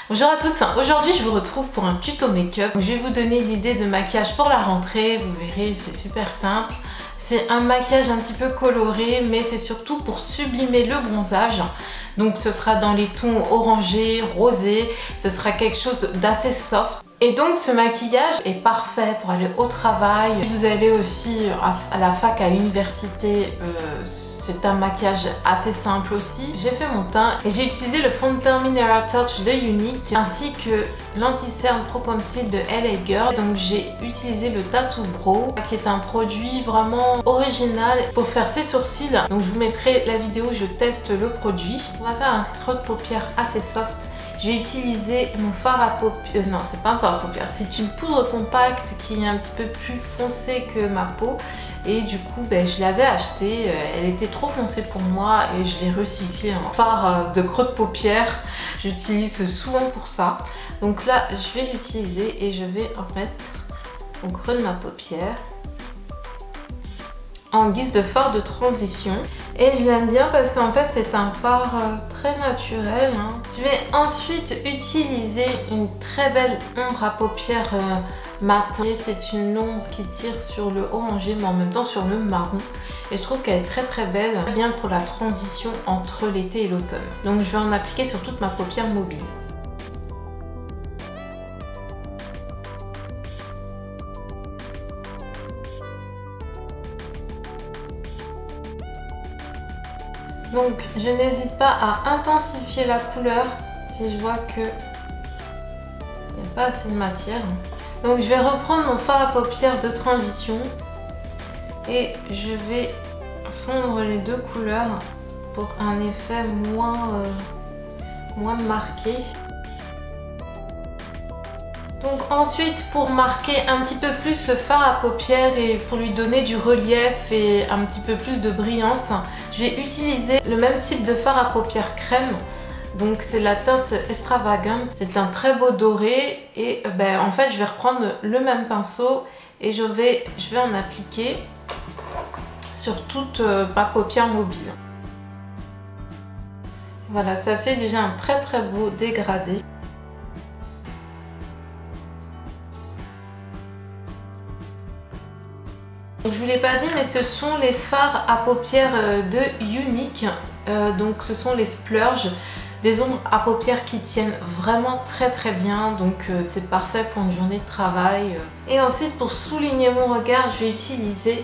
Bonjour à tous, aujourd'hui je vous retrouve pour un tuto make-up. Je vais vous donner une idée de maquillage pour la rentrée, vous verrez c'est super simple. C'est un maquillage un petit peu coloré mais c'est surtout pour sublimer le bronzage. Donc ce sera dans les tons orangés, rosés, ce sera quelque chose d'assez soft. Et donc ce maquillage est parfait pour aller au travail. Vous allez aussi à la fac, à l'université, c'est un maquillage assez simple aussi. J'ai fait mon teint et j'ai utilisé le fond de teint Mineral Touch de Younique ainsi que l'anti-cerne Pro Conceal de LA Girl. Donc j'ai utilisé le Tattoo Brow qui est un produit vraiment original pour faire ses sourcils. Donc je vous mettrai la vidéo où je teste le produit. On va faire un creux de paupières assez soft. Je vais utiliser mon fard à paupières, non c'est pas un fard à paupières, c'est une poudre compacte qui est un petit peu plus foncée que ma peau et du coup je l'avais achetée, elle était trop foncée pour moi et je l'ai recyclée en fard de creux de paupières. J'utilise souvent pour ça, donc là je vais l'utiliser et je vais en mettre au creux de ma paupière en guise de fard de transition. Et je l'aime bien parce qu'en fait c'est un fard très naturel. Je vais ensuite utiliser une très belle ombre à paupières matin. C'est une ombre qui tire sur le orangé mais en même temps sur le marron. Et je trouve qu'elle est très belle, bien pour la transition entre l'été et l'automne. Donc je vais en appliquer sur toute ma paupière mobile. Donc je n'hésite pas à intensifier la couleur si je vois que il n'y a pas assez de matière. Donc je vais reprendre mon fard à paupières de transition et je vais fondre les deux couleurs pour un effet moins marqué. Donc ensuite, pour marquer un petit peu plus le fard à paupières et pour lui donner du relief et un petit peu plus de brillance, je vais utiliser le même type de fard à paupières crème. Donc c'est la teinte Extravagant, c'est un très beau doré et en fait je vais reprendre le même pinceau et je vais en appliquer sur toute ma paupière mobile. Voilà, ça fait déjà un très beau dégradé. Je vous l'ai pas dit mais ce sont les fards à paupières de Younique, donc ce sont les Splurge, des ombres à paupières qui tiennent vraiment très bien, donc c'est parfait pour une journée de travail. Et ensuite pour souligner mon regard, je vais utiliser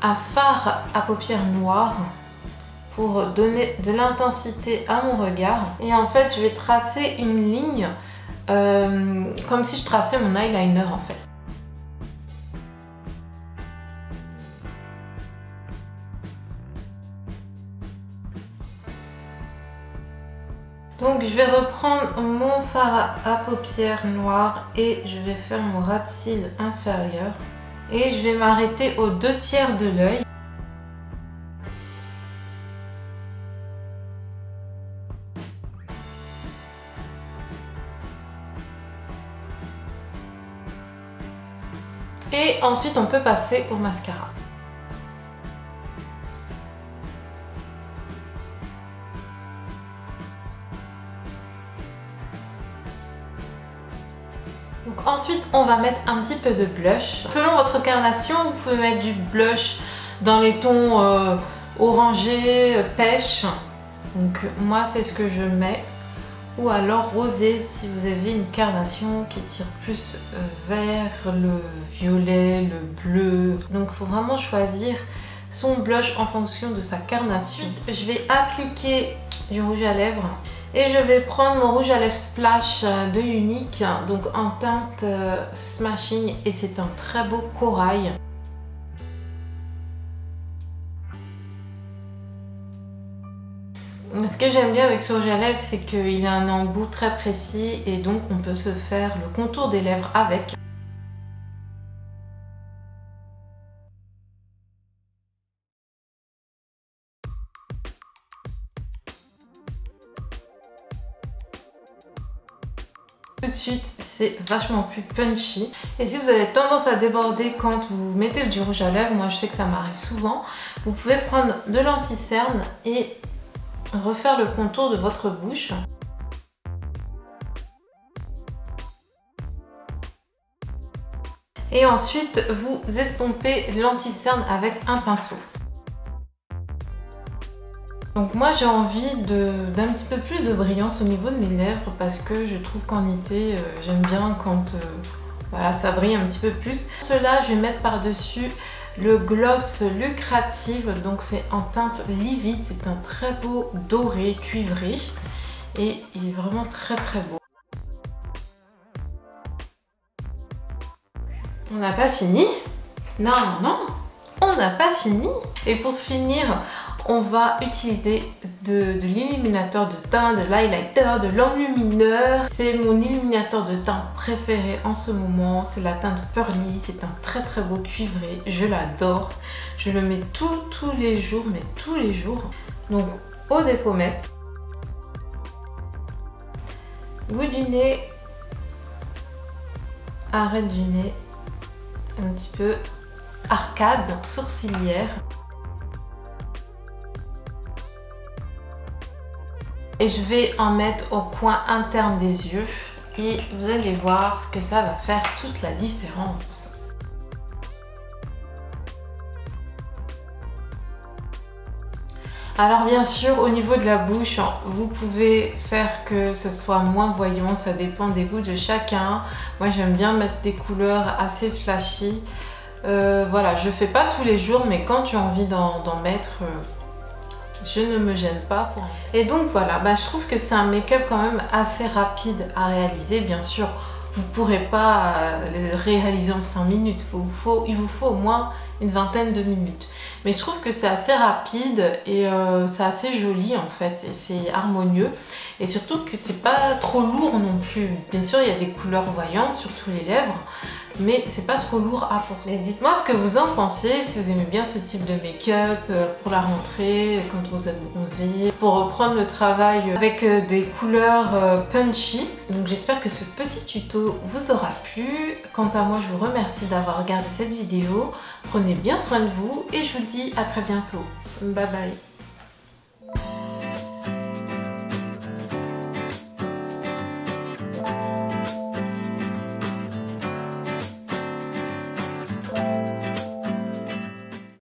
un fard à paupières noir pour donner de l'intensité à mon regard. Et en fait je vais tracer une ligne comme si je traçais mon eyeliner en fait. Donc je vais reprendre mon fard à paupières noir et je vais faire mon ras de cils inférieur. Et je vais m'arrêter aux 2/3 de l'œil. Et ensuite on peut passer au mascara. Donc ensuite on va mettre un petit peu de blush. Selon votre carnation, vous pouvez mettre du blush dans les tons orangés, pêche. Donc moi c'est ce que je mets. Ou alors rosé si vous avez une carnation qui tire plus vers le violet, le bleu. Donc il faut vraiment choisir son blush en fonction de sa carnation. Je vais appliquer du rouge à lèvres. Et je vais prendre mon rouge à lèvres Splash de Younique, donc en teinte Smashing, et c'est un très beau corail. Ce que j'aime bien avec ce rouge à lèvres, c'est qu'il a un embout très précis et donc on peut se faire le contour des lèvres avec. Tout de suite, c'est vachement plus punchy. Et si vous avez tendance à déborder quand vous mettez du rouge à lèvres, moi je sais que ça m'arrive souvent, vous pouvez prendre de l'anti-cerne et refaire le contour de votre bouche. Et ensuite, vous estompez l'anti-cerne avec un pinceau. Donc moi j'ai envie d'un petit peu plus de brillance au niveau de mes lèvres parce que je trouve qu'en été, j'aime bien quand voilà, ça brille un petit peu plus. Pour cela, je vais mettre par-dessus le gloss Lucrative, donc c'est en teinte livide, c'est un très beau doré cuivré et il est vraiment très beau. On n'a pas fini. Non, on n'a pas fini. Et pour finir, on va utiliser de l'illuminateur de teint, de l'highlighter, de l'enlumineur. C'est mon illuminateur de teint préféré en ce moment. C'est la teinte Pearly. C'est un très beau cuivré. Je l'adore. Je le mets tous les jours, mais tous les jours. Donc, haut des pommettes. Bout du nez. Arrête du nez. Un petit peu arcade sourcilière. Et je vais en mettre au coin interne des yeux et vous allez voir que ça va faire toute la différence. Alors bien sûr, au niveau de la bouche, vous pouvez faire que ce soit moins voyant, ça dépend des goûts de chacun. Moi j'aime bien mettre des couleurs assez flashy. Voilà, je fais pas tous les jours, mais quand j'ai envie d'en mettre, je ne me gêne pas. Et donc voilà, je trouve que c'est un make-up quand même assez rapide à réaliser. Bien sûr, vous ne pourrez pas le réaliser en 5 minutes, il vous faut au moins une vingtaine de minutes. Mais je trouve que c'est assez rapide et c'est assez joli en fait, et c'est harmonieux. Et surtout que c'est pas trop lourd non plus. Bien sûr, il y a des couleurs voyantes sur tous les lèvres, mais c'est pas trop lourd à porter. Dites-moi ce que vous en pensez, si vous aimez bien ce type de make-up pour la rentrée, quand vous êtes bronzé, pour reprendre le travail avec des couleurs punchy. Donc j'espère que ce petit tuto vous aura plu. Quant à moi, je vous remercie d'avoir regardé cette vidéo. Prenez bien soin de vous et je vous dis à très bientôt. Bye bye.